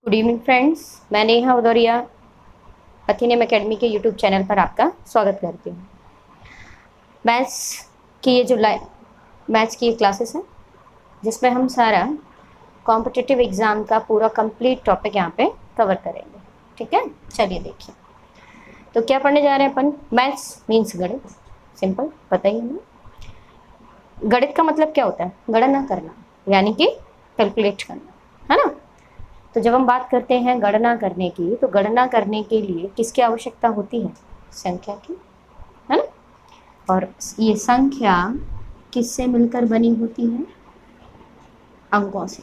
Good evening friends, मैं Neha उदौरिया अथेनियम academy के YouTube channel पर आपका स्वागत करती हूँ। मैथ्स की ये जो मैथ्स की क्लासेस हैं जिसमें हम सारा कॉम्पिटिटिव एग्ज़ाम का पूरा कंप्लीट टॉपिक यहाँ पे कवर करेंगे। ठीक है, चलिए देखिए तो क्या पढ़ने जा रहे हैं अपन। मैथ्स मीन्स गणित, सिंपल पता ही है। गणित का मतलब क्या होता है? गणना करना, यानी कि कैलकुलेट करना, है ना। तो जब हम बात करते हैं गणना करने की, तो गणना करने के लिए किसकी आवश्यकता होती है? संख्या की, है ना। और ये संख्या किससे मिलकर बनी होती है? अंकों से।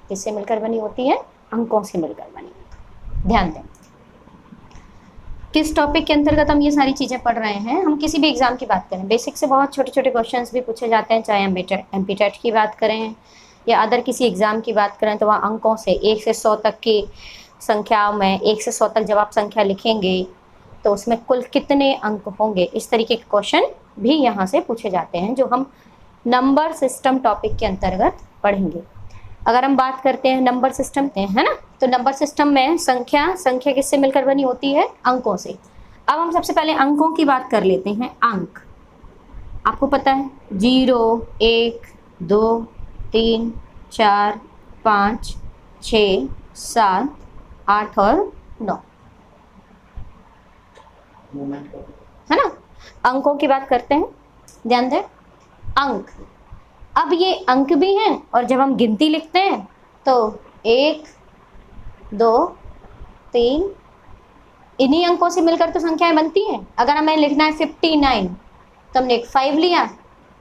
किससे मिलकर बनी होती है? अंकों से मिलकर बनी होती है। ध्यान दें, किस टॉपिक के अंतर्गत हम ये सारी चीज़ें पढ़ रहे हैं। हम किसी भी एग्जाम की बात करें, बेसिक से बहुत छोटे छोटे क्वेश्चंस भी पूछे जाते हैं, चाहे हम एमपीटेट की बात करें या अदर किसी एग्ज़ाम की बात करें, तो वहाँ अंकों से 1 से 100 तक की संख्याओं में 1 से 100 तक जब आप संख्या लिखेंगे तो उसमें कुल कितने अंक होंगे, इस तरीके के क्वेश्चन भी यहाँ से पूछे जाते हैं, जो हम नंबर सिस्टम टॉपिक के अंतर्गत पढ़ेंगे। अगर हम बात करते हैं नंबर सिस्टम, है ना, तो नंबर सिस्टम में संख्या किससे मिलकर बनी होती है? अंकों से। अब हम सबसे पहले अंकों की बात कर लेते हैं। अंक आपको पता है 0, 1, 2, 3, 4, 5, 6, 7, 8 और 9, है ना। अंकों की बात करते हैं, ध्यान दें, अंक। अब ये अंक भी हैं और जब हम गिनती लिखते हैं तो 1, 2, 3, इन्हीं अंकों से मिलकर तो संख्याएं बनती हैं। अगर हमें लिखना है 59 तो हमने एक 5 लिया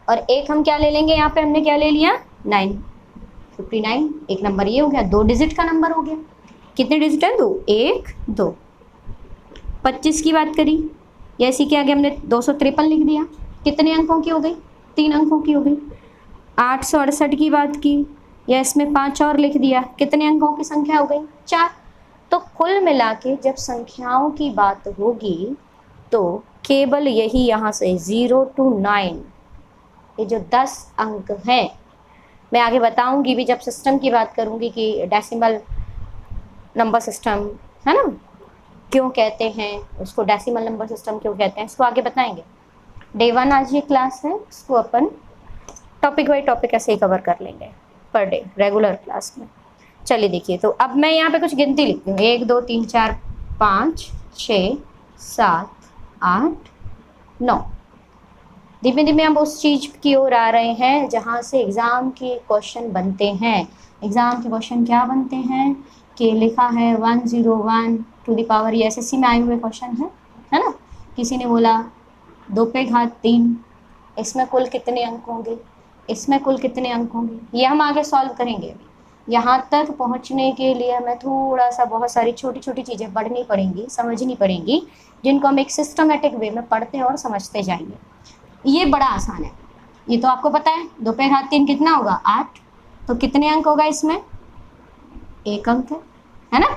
और एक हम क्या ले लेंगे, यहाँ पे हमने क्या ले लिया? 9। 59 एक नंबर ये हो गया, 2 डिजिट का नंबर हो गया। कितने डिजिट है? 2, 1, 2। 25 की बात करी, या इसी के आगे हमने 253 लिख दिया, कितने अंकों की हो गई? 3 अंकों की हो गई। 868 की बात की, या इसमें 5 और लिख दिया, कितने अंकों की संख्या हो गई? 4। तो कुल मिला के जब संख्याओं की बात होगी तो केवल यही यहाँ से 0 to 9, ये जो 10 अंक हैं, मैं आगे बताऊंगी भी जब सिस्टम की बात करूंगी कि डेसिमल नंबर सिस्टम, है ना, क्यों कहते हैं उसको, डेसिमल नंबर सिस्टम क्यों कहते हैं, इसको आगे बताएंगे। डे 1 आज ये क्लास है, इसको अपन टॉपिक बाई टॉपिक ऐसे ही कवर कर लेंगे पर डे रेगुलर क्लास में। चलिए देखिए, तो अब मैं यहाँ पे कुछ गिनती लिखती हूँ। 1, 2, 3, 4, 5, 6, 7, 8, 9। धीमे धीमे हम उस चीज़ की ओर आ रहे हैं जहाँ से एग्ज़ाम के क्वेश्चन बनते हैं। एग्ज़ाम के क्वेश्चन क्या बनते हैं कि लिखा है 101 टू द पावर, ये एसएससी में आए हुए क्वेश्चन है ना। किसी ने बोला 2 पे घात 3, इसमें कुल कितने अंक होंगे, इसमें कुल कितने अंक होंगे, ये हम आगे सॉल्व करेंगे। अभी यहाँ तक पहुँचने के लिए हमें थोड़ा सा बहुत सारी छोटी छोटी चीज़ें पढ़नी पड़ेंगी, समझनी पड़ेंगी, जिनको हम एक सिस्टमेटिक वे में पढ़ते और समझते जाएंगे। ये बड़ा आसान है, ये तो आपको पता है। 2 पे घात 3 कितना होगा? 8। तो कितने अंक होगा इसमें? 1 अंक है ना,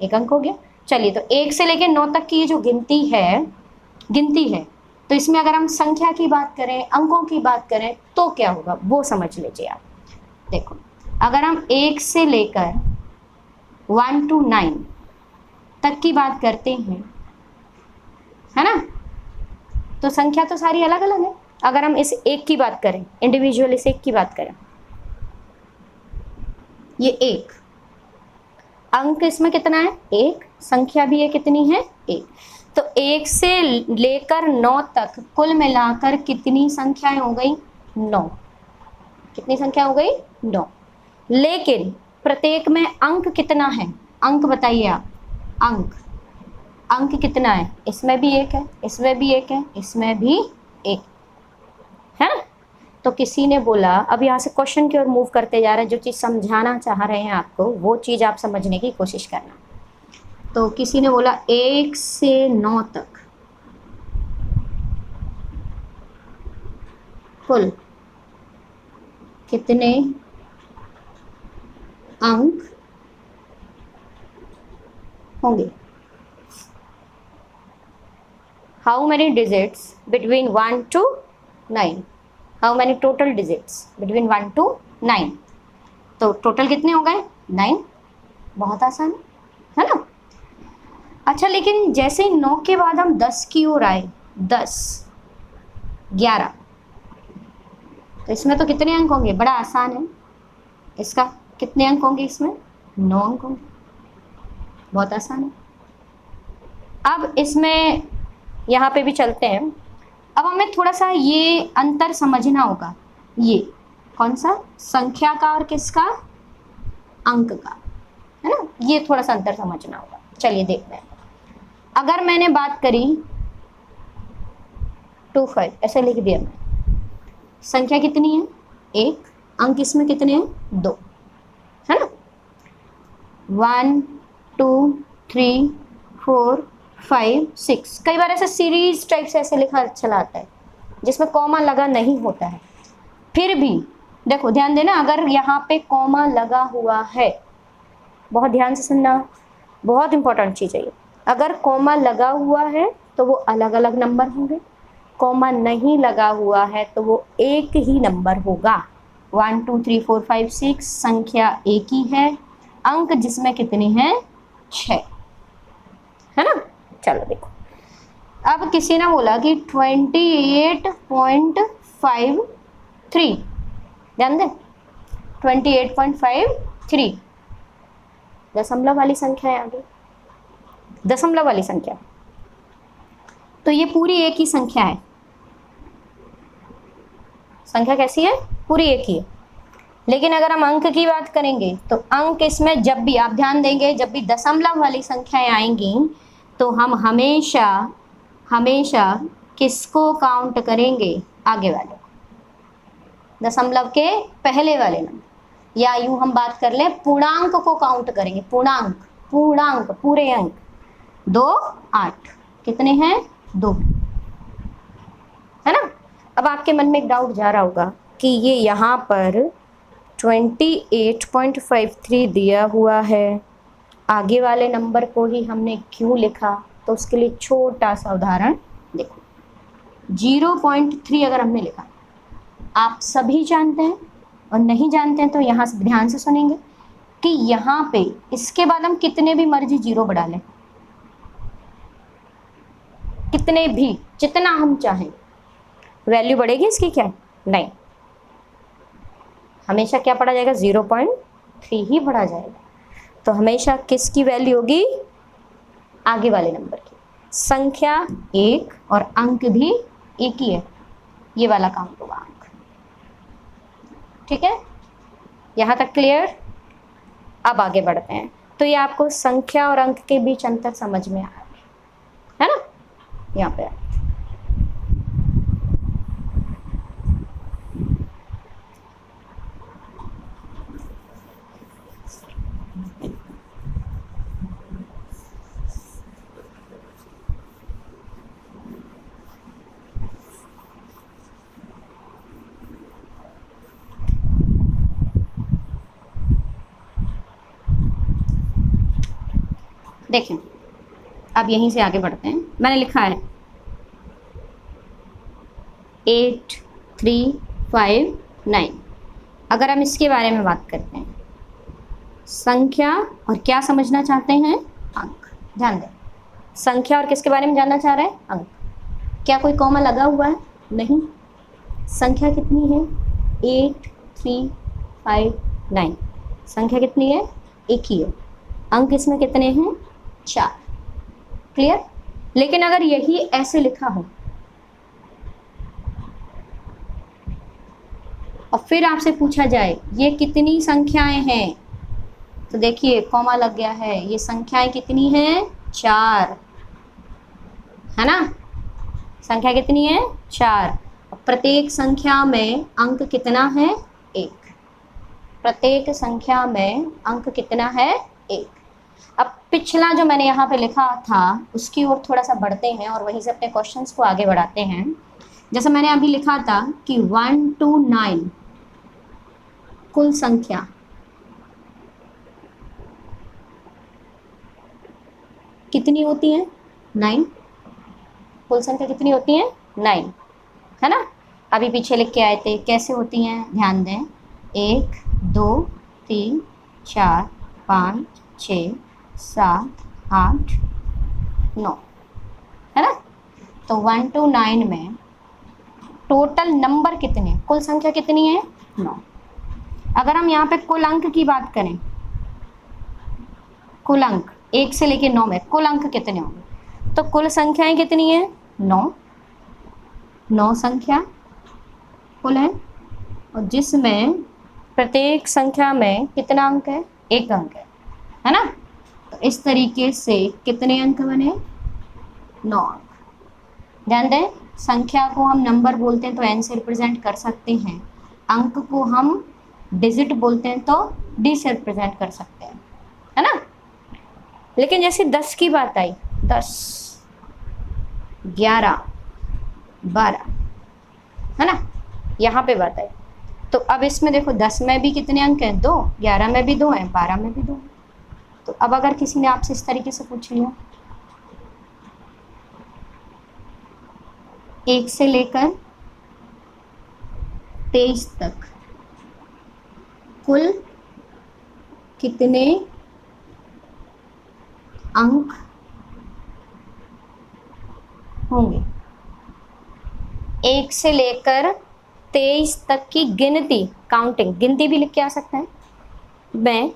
1 अंक हो गया। चलिए, तो 1 से लेकर 9 तक की ये जो गिनती है, तो इसमें अगर हम संख्या की बात करें, अंकों की बात करें, तो क्या होगा वो समझ लीजिए आप। देखो, अगर हम 1 से लेकर 1 to 9 तक की बात करते हैं, है ना, तो संख्या तो सारी अलग अलग है। अगर हम इस एक की बात करें, इंडिविजुअल इस एक की बात करें, ये 1 अंक, इसमें कितना है? 1। संख्या भी ये कितनी है? 1। तो 1 से लेकर 9 तक कुल मिलाकर कितनी संख्याएं हो गई? 9। कितनी संख्या हो गई? 9। लेकिन प्रत्येक में अंक कितना है? अंक बताइए आप, अंक कितना है? इसमें भी 1 है, इसमें भी 1 है, इसमें भी 1 है ना। तो किसी ने बोला, अब यहाँ से क्वेश्चन की ओर मूव करते जा रहे हैं, जो चीज़ समझाना चाह रहे हैं आपको वो चीज़ आप समझने की कोशिश करना। तो किसी ने बोला 1 से 9 तक कुल कितने अंक होंगे? How many digits between 1 to 9? How many total digits between 1 to 9? तो टोटल कितने हो गए? 9। बहुत आसान है ना। अच्छा, लेकिन जैसे ही 9 के बाद हम 10 की ओर आए, 10, 11, तो इसमें तो कितने अंक होंगे? बड़ा आसान है। इसका कितने अंक होंगे? इसमें 9 अंक होंगे, बहुत आसान है। अब इसमें यहाँ पे भी चलते हैं। अब हमें थोड़ा सा ये अंतर समझना होगा। ये कौन सा? संख्या का और किसका? अंक का, है ना। ये थोड़ा सा अंतर समझना होगा। चलिए देखते हैं। अगर मैंने बात करी 25, ऐसे लिख दिया मैं, संख्या कितनी है? 1, अंक इसमें कितने हैं? 2, है ना। 1 2 3 4 5 6, कई बार ऐसे सीरीज टाइप से ऐसे लिखा चला आता है जिसमें कॉमा लगा नहीं होता है। फिर भी देखो, ध्यान देना, अगर यहाँ पे कॉमा लगा हुआ है, बहुत ध्यान से सुनना, बहुत इंपॉर्टेंट चीज़ है ये। अगर कॉमा लगा हुआ है तो वो अलग अलग नंबर होंगे, कॉमा नहीं लगा हुआ है तो वो एक ही नंबर होगा। 1 2 3 4 5 6 संख्या एक ही है, अंक जिसमें कितने हैं? 6, है ना। चलो देखो, अब किसी ने बोला कि 28.53, ध्यान दें, 28.53 दशमलव वाली संख्या है, आगे दशमलव वाली संख्या, तो ये पूरी एक ही संख्या है। संख्या कैसी है? पूरी एक ही है। लेकिन अगर हम अंक की बात करेंगे तो अंक इसमें जब भी आप ध्यान देंगे, जब भी दशमलव वाली संख्याएं आएंगी तो हम हमेशा हमेशा किसको काउंट करेंगे? आगे वाले, दशमलव के पहले वाले नंबर, या यूं हम बात कर लें पूर्णांक को काउंट करेंगे। पूर्णांक, पूर्णांक, पूरे अंक। 2 8, कितने हैं? 2, है ना। अब आपके मन में एक डाउट जा रहा होगा कि ये यहाँ पर 28.53 दिया हुआ है, आगे वाले नंबर को ही हमने क्यों लिखा? तो उसके लिए छोटा सा उदाहरण देखो। 0.3 अगर हमने लिखा, आप सभी जानते हैं, और नहीं जानते हैं तो यहाँ से ध्यान से सुनेंगे कि यहाँ पे इसके बाद हम कितने भी मर्जी जीरो बढ़ा लें, कितने भी, जितना हम चाहें, वैल्यू बढ़ेगी इसकी? क्या नहीं, हमेशा क्या पढ़ा जाएगा? 0.3 ही पढ़ा जाएगा। तो हमेशा किसकी वैल्यू होगी? आगे वाले नंबर की। संख्या एक और अंक भी एक ही है, ये वाला काउंट होगा अंक। ठीक है, यहाँ तक क्लियर? अब आगे बढ़ते हैं। तो ये आपको संख्या और अंक के बीच अंतर समझ में आया है ना। यहाँ पे देखें, अब यहीं से आगे बढ़ते हैं। मैंने लिखा है 8 3 5 9। अगर हम इसके बारे में बात करते हैं, संख्या और क्या समझना चाहते हैं? अंक। ध्यान दें, संख्या और किसके बारे में जानना चाह रहे हैं? अंक। क्या कोई कॉमा लगा हुआ है? नहीं। संख्या कितनी है? 8 3 5 9। संख्या कितनी है? एक ही है। अंक इसमें कितने हैं? 4। क्लियर? लेकिन अगर यही ऐसे लिखा हो और फिर आपसे पूछा जाए ये कितनी संख्याएं हैं, तो देखिए कॉमा लग गया है। ये संख्याएं कितनी हैं? 4, है ना। संख्या कितनी है? 4। प्रत्येक संख्या में अंक कितना है? 1। प्रत्येक संख्या में अंक कितना है? 1। अब पिछला जो मैंने यहाँ पे लिखा था उसकी ओर थोड़ा सा बढ़ते हैं और वहीं से अपने क्वेश्चंस को आगे बढ़ाते हैं। जैसे मैंने अभी लिखा था कि 1 to 9 कुल संख्या कितनी होती है? 9। कुल संख्या कितनी होती है? 9, है ना। अभी पीछे लिख के आए थे, कैसे होती हैं? ध्यान दें, 1 2 3 4 5 6 7 8 9, है ना। तो 1 to 9 में टोटल नंबर कितने, कुल संख्या कितनी है, 9। अगर हम यहाँ पे कुल अंक की बात करें, कुल अंक 1 से लेके 9 में कुल अंक कितने होंगे, तो कुल संख्याएं कितनी है, 9। 9 संख्या कुल है, और जिसमें प्रत्येक संख्या में कितना अंक है, 1 अंक है ना। तो इस तरीके से कितने अंक बने, 9 अंक। ध्यान दें, संख्या को हम नंबर बोलते हैं तो n से रिप्रेजेंट कर सकते हैं, अंक को हम डिजिट बोलते हैं तो d से रिप्रेजेंट कर सकते हैं, है ना। लेकिन जैसे 10 की बात आई, 10 11 12, है ना, यहाँ पे बात आई। तो अब इसमें देखो 10 में भी कितने अंक हैं, 2, 11 में भी 2 हैं, 12 में भी 2 हैं। तो अब अगर किसी ने आपसे इस तरीके से पूछ लिया, 1 से लेकर 23 तक कुल कितने अंक होंगे, 1 से लेकर 23 तक की गिनती, काउंटिंग, गिनती भी लिख के आ सकता है, में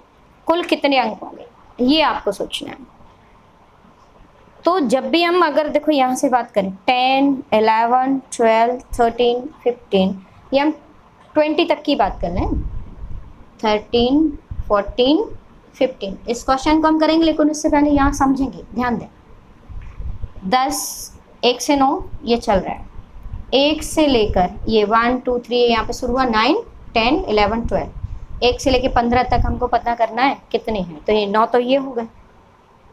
कुल कितने अंक होंगे, ये आपको सोचना है। तो जब भी हम, अगर देखो यहाँ से बात करें 10 11 12 13 15, ये हम 20 तक की बात कर रहे हैं, 13 14 15, इस क्वेश्चन को हम करेंगे, लेकिन उससे पहले यहाँ समझेंगे, ध्यान दें। 10 1 से 9 ये चल रहा है, 1 से लेकर ये 1 2 3 यहाँ पे शुरू हुआ, 9 10 11 12, 1 से लेकर 15 तक हमको पता करना है कितने हैं, तो ये 9 तो ये हो गए,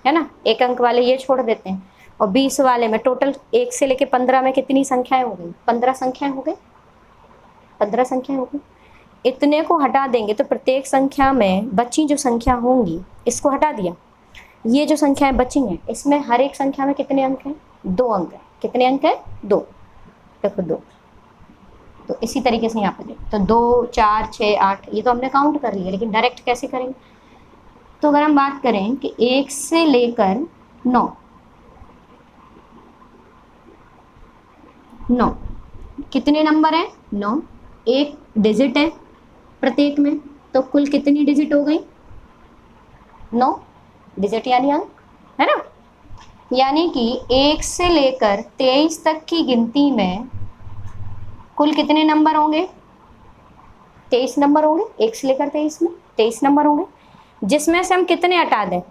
है ना, 1 अंक वाले ये छोड़ देते हैं, और 20 वाले में टोटल 1 से लेके 15 में कितनी संख्याएं हो गई, 15 संख्याएं हो गई, 15 संख्याएं हो गई। इतने को हटा देंगे तो प्रत्येक संख्या में बची जो संख्या होंगी, इसको हटा दिया, ये जो संख्याएं बची हैं इसमें हर एक संख्या में कितने अंक हैं, 2 अंक हैं। कितने अंक हैं, 2, देखो 2। तो इसी तरीके से यहाँ पे देखो, तो 2 4 6 8, ये तो हमने काउंट कर लिया, लेकिन डायरेक्ट कैसे करेंगे। तो अगर हम बात करें कि 1 से लेकर 9 कितने नंबर हैं, 9, एक डिजिट है प्रत्येक में, तो कुल कितनी डिजिट हो गई, 9 डिजिट यानी अंक, है ना। यानी कि 1 से लेकर 23 तक की गिनती में कुल कितने नंबर होंगे, 23 नंबर होंगे। 1 से लेकर 23 में 23 नंबर होंगे, जिसमें से हम कितने हटा दें,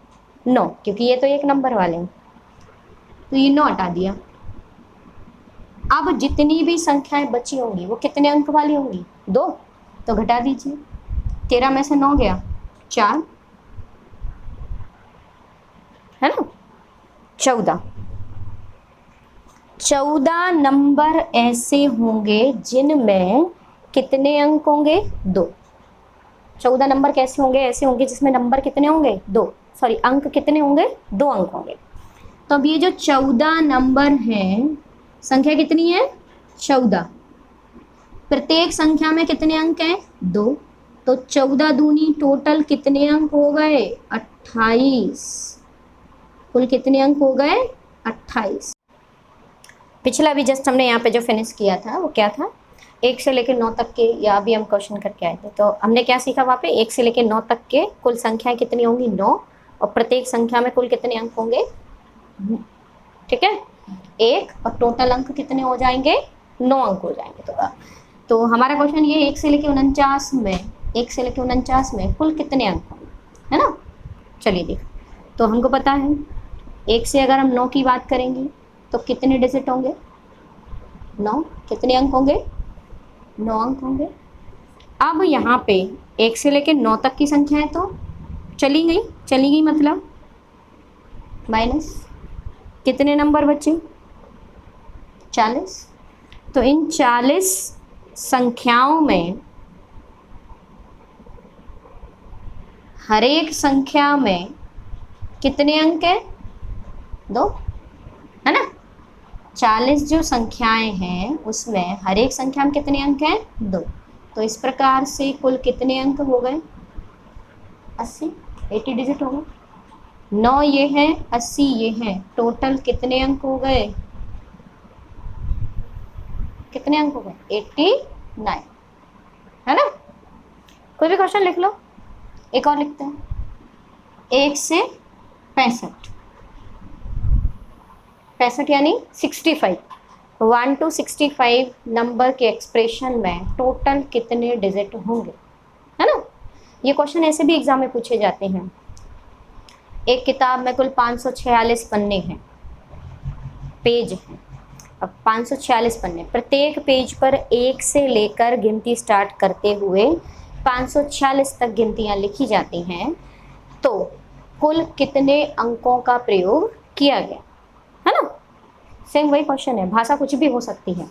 9, क्योंकि ये तो 1 नंबर वाले हैं, तो ये 9 हटा दिया। अब जितनी भी संख्याएं बची होंगी वो कितने अंक वाली होंगी, 2, तो घटा दीजिए, 13 में से 9 गया 4, है ना, 14 नंबर ऐसे होंगे जिनमें कितने अंक होंगे, 2। 14 नंबर कैसे होंगे, ऐसे होंगे जिसमें नंबर कितने होंगे, 2, सॉरी अंक कितने होंगे, 2 अंक होंगे। तो अब ये जो 14 नंबर हैं, संख्या कितनी है, 14, प्रत्येक संख्या में कितने अंक हैं, 2, तो 14 दूनी टोटल कितने अंक हो गए, 28, कुल कितने अंक हो गए, 28। पिछला भी जस्ट हमने यहाँ पे जो फिनिश किया था वो क्या था, 1 से लेकर 9 तक के, या भी हम क्वेश्चन करके आए थे, तो हमने क्या सीखा वहाँ पे, 1 से लेकर 9 तक के कुल संख्याएं कितनी होंगी, 9, और प्रत्येक संख्या में कुल कितने अंक होंगे, ठीक है, 1, और टोटल अंक कितने हो जाएंगे, 9 अंक हो जाएंगे। तो हमारा क्वेश्चन ये 1 से लेकर 49 में, 1 से लेकर 49 में कुल कितने अंक होंगे, है ना। चलिए देख, तो हमको पता है 1 से अगर हम 9 की बात करेंगे तो कितने डिजिट होंगे, 9, कितने अंक होंगे, 9 अंक होंगे। अब यहाँ पे 1 से लेकर 9 तक की संख्या है तो चली गई मतलब माइनस, कितने नंबर बचे, 40। तो इन 40 संख्याओं में हर एक संख्या में कितने अंक हैं, 2, है ना। 40 जो संख्याएं हैं उसमें हर एक संख्या में कितने अंक हैं, 2, तो इस प्रकार से कुल कितने अंक हो गए, 80 डिजिट हो गए, 9 ये है, 80 ये है, टोटल कितने अंक हो गए? कितने अंक हो गए? 89, है ना? कोई भी क्वेश्चन लिख लो। एक और लिखते हैं, 1 से 65, 65 यानी 65, 1 to 65 नंबर के एक्सप्रेशन में टोटल कितने डिजिट होंगे, है ना? ये क्वेश्चन ऐसे भी एग्जाम में पूछे जाते हैं। एक किताब में कुल 546 पन्ने हैं, पेज हैं। अब 546 पन्ने, प्रत्येक पेज पर 1 से लेकर गिनती स्टार्ट करते हुए 546 तक गिनतियां लिखी जाती हैं, तो कुल कितने अंकों का प्रयोग किया गया, है ना? सेम वही क्वेश्चन है, भाषा कुछ भी हो सकती है।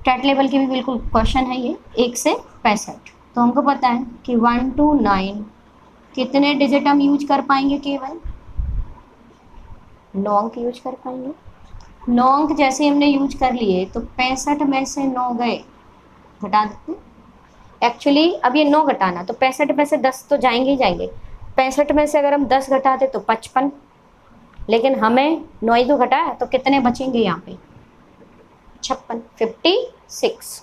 टेट लेवल की भी बिल्कुल क्वेश्चन है ये, 1 से 65। तो हमको पता है कि 1 to 9 कितने डिजिट हम यूज कर पाएंगे? केवल 9 अंक यूज कर पाएंगे। 9 अंक जैसे हमने यूज कर लिए तो 65 में से 9 गए, घटा देते हैं। एक्चुअली अब ये 9 घटाना, तो 65 में से 10 तो जाएंगे ही जाएंगे। 65 में से अगर हम 10 घटाते तो 55, लेकिन हमें 9 ही तो घटाया, तो कितने बचेंगे यहाँ पे? 56, 56।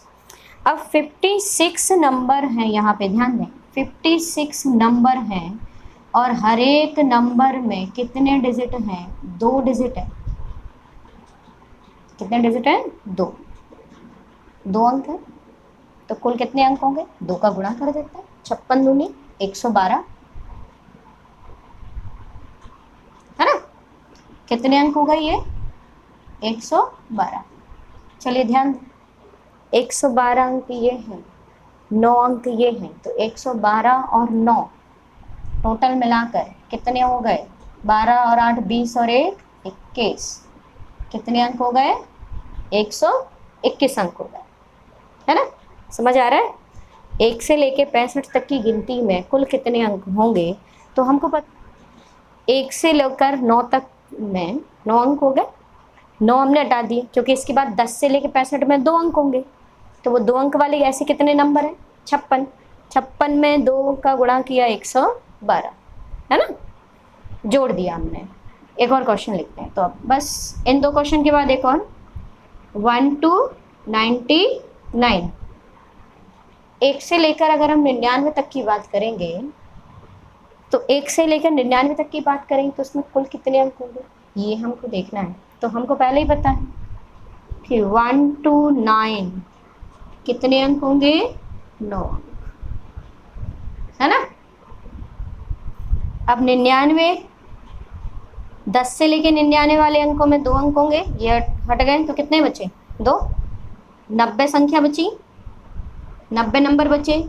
अब 56 नंबर हैं यहाँ पे, ध्यान दें 56 नंबर हैं और हर एक नंबर में कितने डिजिट हैं? 2 डिजिट है। कितने डिजिट हैं? 2, 2 अंक है। तो कुल कितने अंक होंगे? 2 का गुणा कर देते हैं, 56 दूनी 112, है ना? कितने अंक हो गए ये? 112। चलिए ध्यान दें, 112 अंक ये हैं, 9 अंक ये हैं, तो 112 और 9 टोटल मिलाकर कितने हो गए? 12 और 8 20 और 1 21। कितने अंक हो गए? 121 अंक हो गए, है ना? समझ आ रहा है? 1 से लेके 65 तक की गिनती में कुल कितने अंक होंगे? तो हमको पता 1 से लेकर 9 तक में 9 अंक हो गए, 9 हमने हटा दिए क्योंकि इसके बाद 10 से लेके 65 में 2 अंक होंगे, तो वो 2 अंक वाले ऐसे कितने नंबर हैं? 56। 56 में 2 का गुणा किया 112, है ना? जोड़ दिया हमने। एक और क्वेश्चन लिखते हैं। तो अब बस इन 2 क्वेश्चन के बाद एक और, 1 to 99, 1 से लेकर अगर हम 99 तक की बात करेंगे, तो 1 से लेकर 99 तक की बात करेंगे तो उसमें कुल कितने अंक होंगे, ये हमको देखना है। तो हमको पहले ही पता है कि 1 to 9 कितने अंक होंगे? 9, है ना? अब 99, 10 से लेके 99 वाले अंकों में 2 अंक होंगे, ये हट गए, तो कितने बचे? 2। 90 संख्या बची, 90 नंबर बचे।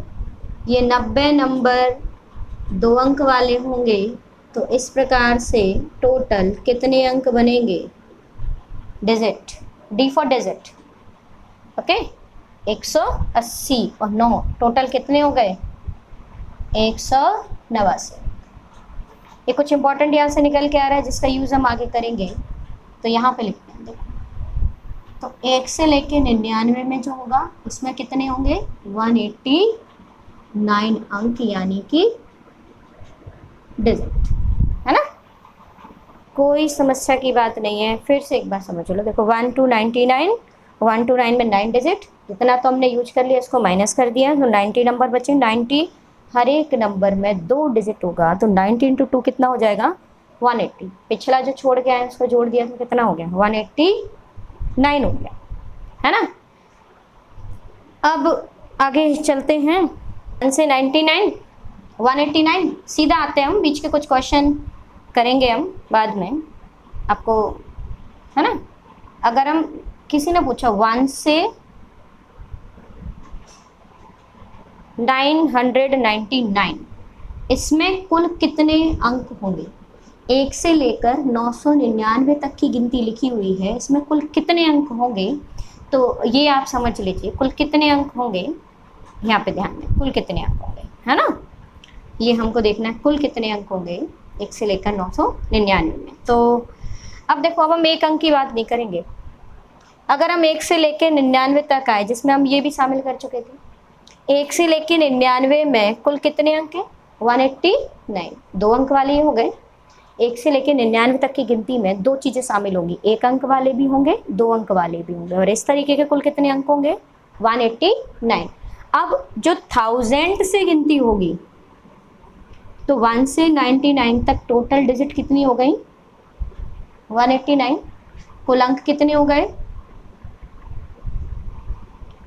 ये 90 नंबर 2 अंक वाले होंगे, तो इस प्रकार से टोटल कितने अंक बनेंगे? Digit, D for digit, okay. 180 और 9 टोटल कितने हो गए? 189। ये कुछ इंपॉर्टेंट यहाँ से निकल के आ रहा है जिसका यूज़ हम आगे करेंगे, तो यहाँ पे लिखते हैं। देखो, तो 1 से लेके 99 में जो होगा उसमें कितने होंगे? 189 अंक, यानी कि डिजिट, है ना? कोई समस्या की बात नहीं है। फिर से एक बार समझ लो, देखो 1 to 99, 1 to 9 में 9 डिजिट, जितना तो हमने यूज कर लिया इसको माइनस कर दिया, तो 90 नंबर बचे। 90 हर एक नंबर में 2 डिजिट होगा, तो 90 × 2 कितना हो जाएगा? 180। पिछला जो छोड़ गया है उसको जोड़ दिया तो कितना हो गया? 189 हो गया, है ना? अब आगे चलते हैं, 1 से 99, 189 सीधा आते हैं हम, बीच के कुछ क्वेश्चन करेंगे हम बाद में आपको, है ना? अगर हम किसी ने पूछा 1 से 999, इसमें कुल कितने अंक होंगे? 1 से लेकर 999 तक की गिनती लिखी हुई है, इसमें कुल कितने अंक होंगे? तो ये आप समझ लीजिए, कुल कितने अंक होंगे, यहाँ पे ध्यान दें, कुल कितने अंक होंगे, है ना? ये हमको देखना है, कुल कितने अंक होंगे 1 से लेकर 999 में। तो अब देखो, अब हम एक अंक की बात नहीं करेंगे। अगर हम 1 से लेकर 99 तक आए, जिसमें हम ये भी शामिल कर चुके थे, 1 से लेकर 99 में कुल कितने अंक हैं? 189, 2 अंक वाले ही हो गए। 1 से लेकर 99 तक की गिनती में 2 चीज़ें शामिल होंगी, 1 अंक वाले भी होंगे, 2 अंक वाले भी होंगे, और इस तरीके के कुल कितने अंक होंगे? 189। अब जो 1000 से गिनती होगी तो 1 से 99 तक टोटल डिजिट कितनी हो गई? 189। कुल अंक कितने हो गए?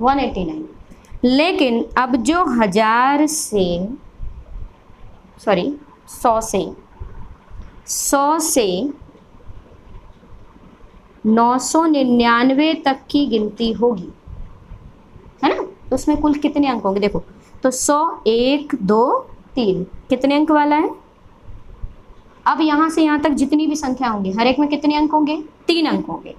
189। लेकिन अब जो 1000 से 100 से 999 तक की गिनती होगी, है ना, तो उसमें कुल कितने अंक होंगे? देखो तो 100, 1, 2, 3 कितने अंक वाला है? अब यहाँ से यहाँ तक जितनी भी संख्या होंगी हर एक में कितने अंक होंगे? 3 अंक होंगे।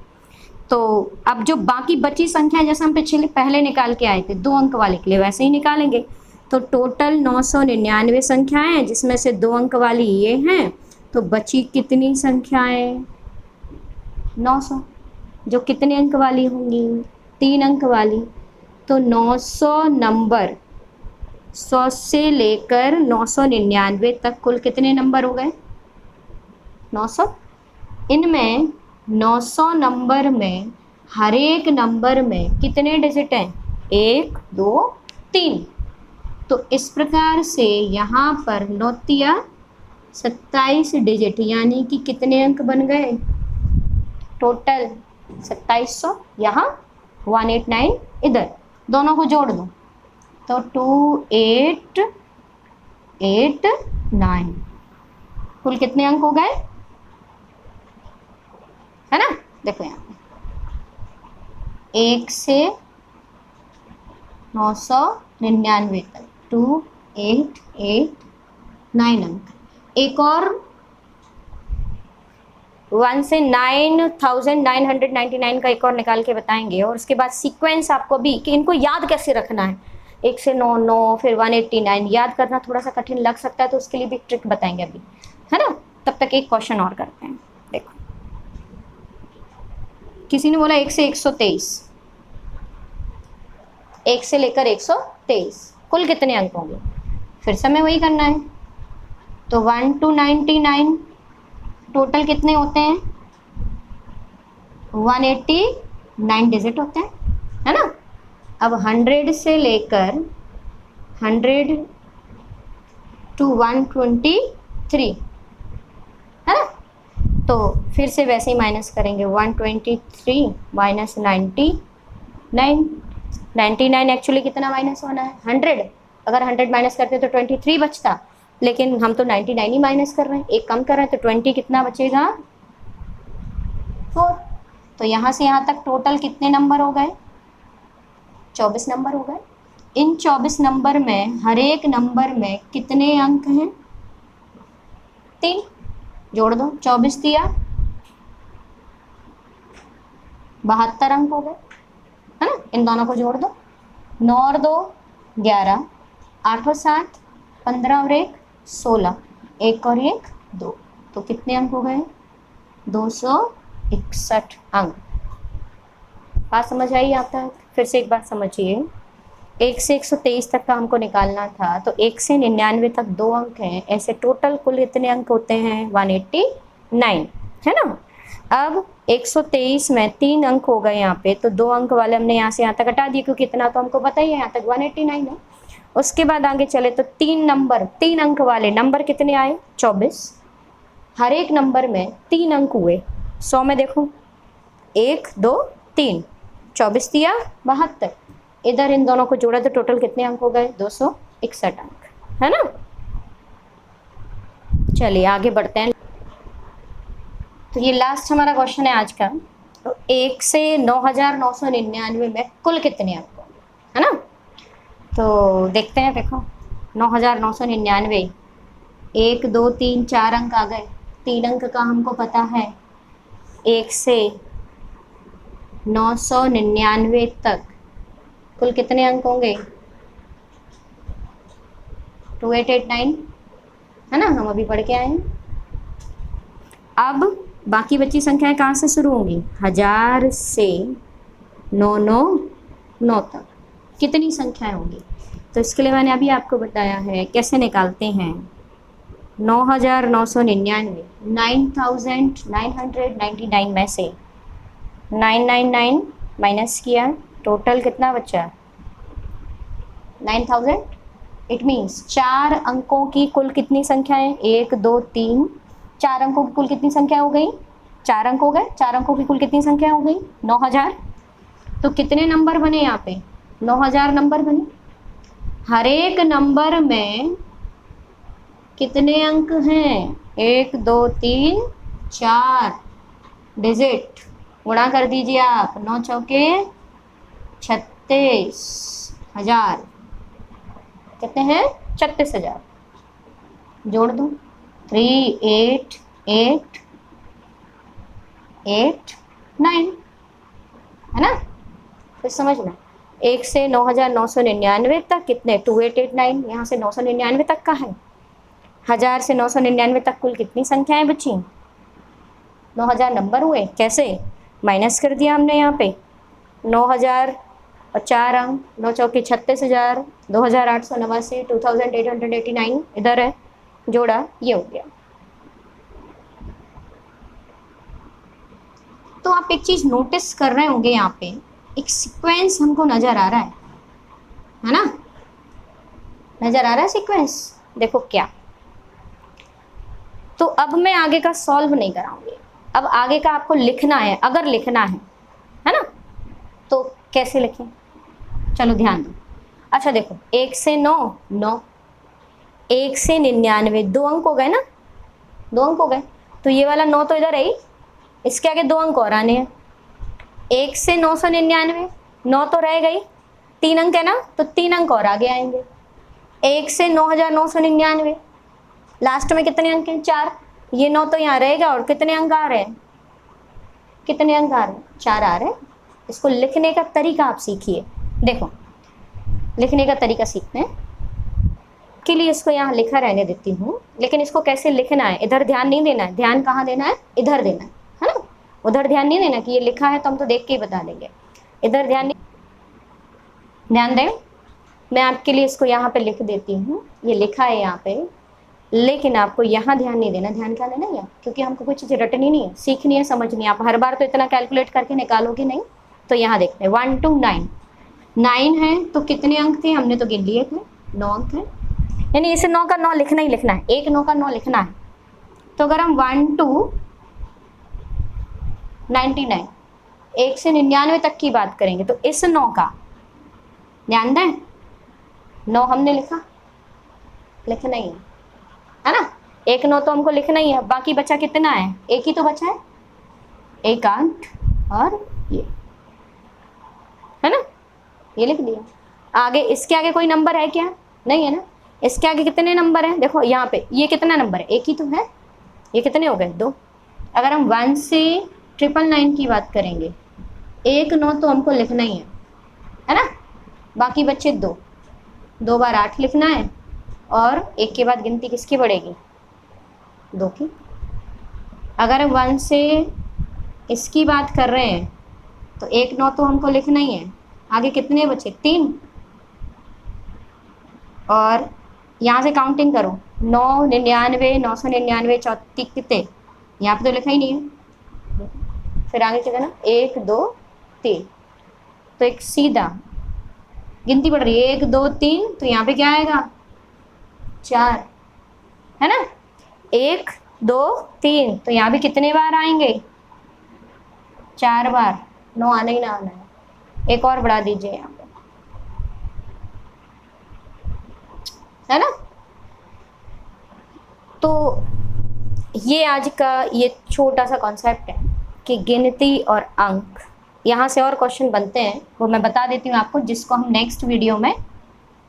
तो अब जो बाकी बची संख्या जैसे हम पहले निकाल के आए थे 2 अंक वाले के लिए, वैसे ही निकालेंगे। तो टोटल 999 संख्याएं हैं, जिसमें से 2 अंक वाली ये हैं, तो बची कितनी संख्याएं? 900। जो कितने अंक वाली होंगी? 3 अंक वाली। तो 900 नंबर, 100 से लेकर 999 तक कुल कितने नंबर हो गए? 900। इनमें 900 नंबर में हर एक नंबर में कितने डिजिट हैं? 1, 2, 3। तो इस प्रकार से यहाँ पर 9 तिया 27 डिजिट, यानी कि कितने अंक बन गए? टोटल 2700। यहाँ 189 इधर, दोनों को जोड़ दो तो 2889। कुल कितने अंक हो गए? है ना, देखो यहाँ पे 1 से 999 तक 2889 अंक। एक और 1 से 9999 का एक और निकाल के बताएंगे, और उसके बाद सीक्वेंस आपको भी कि इनको याद कैसे रखना है। 1 से 9 फिर 189 याद करना थोड़ा सा कठिन लग सकता है, तो उसके लिए भी ट्रिक बताएंगे अभी, है ना। तब तक एक क्वेश्चन और करते हैं। देखो किसी ने बोला 1 से 123, 1 से लेकर 123 कुल कितने अंक होंगे? फिर से हमें वही करना है। तो 1 to 99 टोटल कितने होते हैं? 189 डिजिट होते हैं, है ना। अब 100 से लेकर 100 to 123, है ना। तो फिर से वैसे ही माइनस करेंगे, 123 माइनस 99 एक्चुअली कितना माइनस होना है? 100। अगर 100 माइनस करते तो 23 बचता, लेकिन हम तो 99 ही माइनस कर रहे हैं, एक कम कर रहे हैं, तो 20 कितना बचेगा? 4। तो यहाँ से यहाँ तक टोटल कितने नंबर हो गए? 24 नंबर हो गए। इन 24 नंबर में हर एक नंबर में कितने अंक हैं? 3। जोड़ दो, 24 दिया 72 अंक हो गए, है ना। इन दोनों को जोड़ दो, 9 और 2 11, 8 और 7 15 और 1 16, 1 और 1 2, तो कितने अंक हो गए? 261 अंक। बात समझ आई आप तक? फिर से एक बात समझिए, 1 से 123 तक का हमको निकालना था, तो 1 से 99 तक 2 अंक हैं, ऐसे टोटल कुल इतने अंक होते हैं 189, है ना। अब 123 में 3 अंक हो गए यहाँ पे, तो 2 अंक वाले हमने यहाँ से यहाँ तक हटा दिए, क्योंकि इतना तो हमको पता ही है, यहाँ तक 189 है। उसके बाद आगे चले तो 3 अंक वाले नंबर कितने आए? 24। हर एक नंबर में 3 अंक हुए। 100 में देखो 1 2 3, 24 दिया 72, इधर इन दोनों को जोड़ा तो टोटल कितने अंक हो गए? 261 अंक, है ना। चलिए आगे बढ़ते हैं। तो ये लास्ट हमारा क्वेश्चन है आज का। तो 1 से 9999 में कुल कितने अंक होंगे, है ना। तो देखते हैं, देखो 9999, 1 2 3 4 अंक आ गए। 3 अंक का हमको पता है, 1 से 999 तक कुल कितने अंक होंगे? 2889, है ना, हम अभी पढ़ के आए हैं। अब बाकी बची संख्याएं कहाँ से शुरू होंगी? 1000 से 999 तक कितनी संख्याएं होंगी? तो इसके लिए मैंने अभी आपको बताया है कैसे निकालते हैं। 9,999, 9,999 में से 999 माइनस किया, टोटल कितना बचा? 9,000। इट मीन्स 4 अंकों की कुल कितनी संख्या है? 1 2 3, 4 अंकों की कुल कितनी संख्या हो गई? 4 अंक हो गए। 4 अंकों की कुल कितनी संख्या हो गई? 9,000। तो कितने नंबर बने यहाँ पे? 9,000 नंबर बने। हर एक नंबर में कितने अंक हैं? 1 2 3 4 डिजिट, गुणा कर दीजिए आप। 9 चौके 36,000। कितने हैं? 36,000। जोड़ दो। 3 8 8 8 9, है ना? फिर समझना, 1 से 9,999 तक कितने? 2889। यहाँ से 999 तक का है। 1000 से 999 तक कुल कितनी संख्याएं बची? 9,000 नंबर हुए। कैसे? माइनस कर दिया हमने यहाँ पे 9,000 और 4 अंक, 9 चौके 36,000, 2,889, 2,889 इधर है, जोड़ा, ये हो गया। तो आप एक चीज नोटिस कर रहे होंगे, यहाँ पे एक सीक्वेंस हमको नजर आ रहा है ना? नजर आ रहा है सीक्वेंस? देखो क्या। तो अब मैं आगे का सॉल्व नहीं कराऊंगी, अब आगे का आपको लिखना है। अगर लिखना है ना, तो कैसे लिखें? चलो ध्यान दो। अच्छा देखो, 1 से 9 9, 1 से 99 2 अंक हो गए ना? 2 अंक हो गए। तो ये वाला 9 तो इधर है ही, इसके आगे 2 अंक और आने हैं। 1 से 999, 9 तो रह गई, 3 अंक है ना, तो 3 अंक और आगे आएंगे। 1 से 9,999, लास्ट में कितने अंक हैं? 4। ये 9 तो यहाँ रहेगा, और कितने अंक आ रहे हैं? कितने अंक आ रहे हैं? 4 आ रहे हैं। इसको लिखने का तरीका आप सीखिए। देखो, लिखने का तरीका सीखते हैं के लिए इसको यहाँ लिखा रहने देती हूँ, लेकिन इसको कैसे लिखना है इधर ध्यान नहीं देना है। ध्यान कहाँ देना है? इधर देना है ना? उधर ध्यान नहीं देना कि ये लिखा है तो हम तो देख के ही बता देंगे। इधर ध्यान दें। मैं आपके लिए इसको यहाँ पे लिख देती हूँ, ये लिखा है यहाँ पे, लेकिन आपको यहाँ ध्यान नहीं देना। ध्यान क्या देना है? क्योंकि हमको कोई चीज़ रटनी नहीं है, सीखनी है, समझनी है। आप हर बार तो इतना कैलकुलेट करके निकालोगे नहीं। तो यहाँ देखते हैं 1 to 9, 9 है तो कितने अंक थे? हमने तो गिन लिए थे, 9 अंक है। यानी इसे 9 का 9 लिखना ही लिखना है, एक 9 का 9 लिखना है। तो अगर हम 1 to 99, 1 से 99 तक की बात करेंगे, तो इस 9 का ध्यान दें, 9 हमने लिखा, लिखना ही है ना? एक 9 तो हमको लिखना ही है। बाकी बचा कितना है? एक ही तो बचा है, 1 8 और ये, है ना? ये लिख दिया। आगे इसके आगे कोई नंबर है क्या? नहीं है ना? इसके आगे कितने नंबर हैं? देखो यहाँ पे, ये कितना नंबर है? एक ही तो है। ये कितने हो गए? 2। अगर हम 1 से 999 की बात करेंगे, 1 9 तो हमको लिखना ही है ना? बाकी बच्चे 2, 2 बार 8 लिखना है, और 1 के बाद गिनती किसकी बढ़ेगी? 2 की। अगर 1 से इसकी बात कर रहे हैं, तो 1 9 तो हमको लिखना ही है। आगे कितने बचे? 3। और यहाँ से काउंटिंग करो, 9 99 999 34 कितने? यहाँ पे तो लिखा ही नहीं है। फिर आगे क्या करना? 1 2 3, तो एक सीधा गिनती बढ़ रही है, 1 2 3, तो यहाँ पे क्या आएगा? 4, है ना? 1 2 3, तो यहाँ भी कितने बार आएंगे? 4 बार। 9 आना ही ना आना है। एक और बढ़ा दीजिए यहाँ पे, है ना? तो ये आज का ये छोटा सा कॉन्सेप्ट है कि गिनती और अंक। यहाँ से और क्वेश्चन बनते हैं, वो मैं बता देती हूँ आपको, जिसको हम नेक्स्ट वीडियो में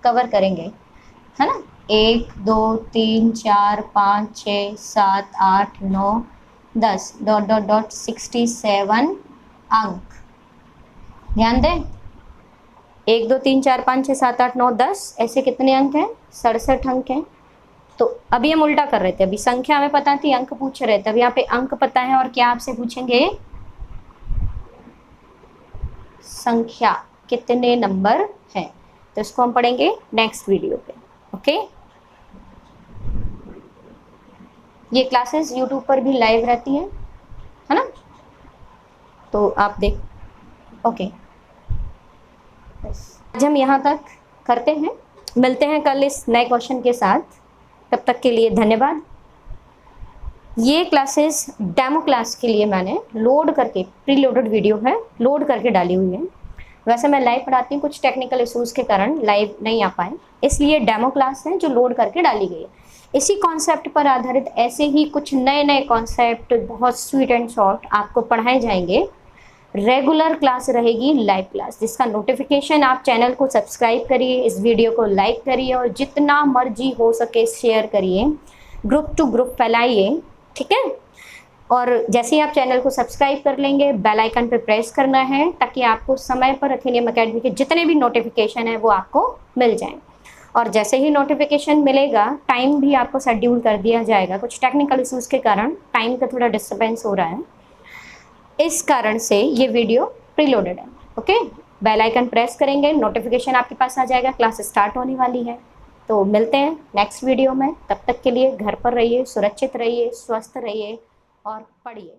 कवर करेंगे, है ना? 1 2 3 4 5 6 7 8 9 10 ... 67 अंक। ध्यान दें, 1 2 3 4 5 6 7 8 9 10, ऐसे कितने अंक हैं? 67 अंक हैं। तो अभी हम उल्टा कर रहे थे, अभी संख्या हमें पता थी, अंक पूछ रहे थे। अब यहाँ पे अंक पता है, और क्या आपसे पूछेंगे? संख्या, कितने नंबर हैं। तो इसको हम पढ़ेंगे नेक्स्ट वीडियो पे। ओके। ये क्लासेस यूट्यूब पर भी लाइव रहती हैं, है ना, तो आप देख। ओके, आज हम यहाँ तक करते हैं, मिलते हैं कल इस नए क्वेश्चन के साथ। तब तक के लिए धन्यवाद। ये क्लासेस डेमो क्लास के लिए मैंने लोड करके, प्री लोडेड वीडियो है, लोड करके डाली हुई है। वैसे मैं लाइव पढ़ाती हूँ, कुछ टेक्निकल इश्यूज़ के कारण लाइव नहीं आ पाए, इसलिए डेमो क्लास है जो लोड करके डाली गई है। इसी कॉन्सेप्ट पर आधारित ऐसे ही कुछ नए नए कॉन्सेप्ट बहुत स्वीट एंड शॉर्ट आपको पढ़ाए जाएंगे। रेगुलर क्लास रहेगी, लाइव क्लास, जिसका नोटिफिकेशन आप चैनल को सब्सक्राइब करिए, इस वीडियो को लाइक करिए और जितना मर्जी हो सके शेयर करिए, ग्रुप टू ग्रुप फैलाइए, ठीक है। और जैसे ही आप चैनल को सब्सक्राइब कर लेंगे, बेल आइकन पर प्रेस करना है ताकि आपको समय पर अथेनियम एकेडमी के जितने भी नोटिफिकेशन है वो आपको मिल जाएं। और जैसे ही नोटिफिकेशन मिलेगा, टाइम भी आपको शेड्यूल कर दिया जाएगा। कुछ टेक्निकल इश्यूज़ के कारण टाइम का थोड़ा डिस्टर्बेंस हो रहा है, इस कारण से ये वीडियो प्रीलोडेड है। ओके, बेल आइकन प्रेस करेंगे, नोटिफिकेशन आपके पास आ जाएगा, क्लास स्टार्ट होने वाली है। तो मिलते हैं नेक्स्ट वीडियो में, तब तक के लिए घर पर रहिए, सुरक्षित रहिए, स्वस्थ रहिए और पढ़िए।